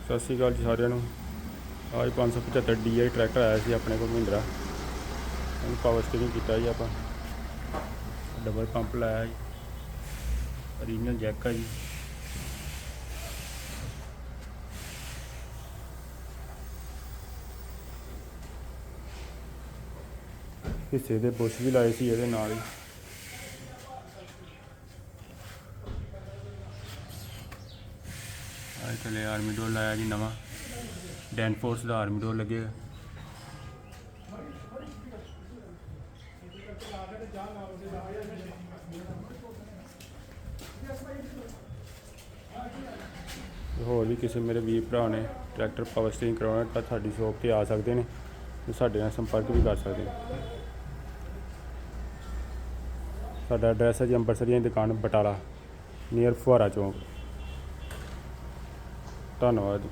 सत श्री अकाल जी सारिਆਂ ਨੂੰ। आज 575 DI ट्रैक्टर आया ਸੀ ਆਪਣੇ ਕੋਲ महिंद्रा। ਉਹਨੂੰ पावर स्टीयरिंग ਕੀਤਾ जी ਆਪਾਂ। डबल पंप लाया जी, ओरिजिनल जैक है जी। हिस्से दे बुश भी लाए सी ਇਹਦੇ ਨਾਲ ही। थले आर्मी डोर लाया जी नवा, डैनफोर्स का आर्मी डोर लगेगा। होर भी किसी मेरे वीर भरा ने ट्रैक्टर पावर स्टीयरिंग करवाना तो साडी शॉप पर आ सकते हैं, साडे नाल संपर्क भी कर सकते हैं। साडा एड्रैस है जी अंबरसर दी दुकान बटाला, नियर फुहारा चौंक। धन्नवाद।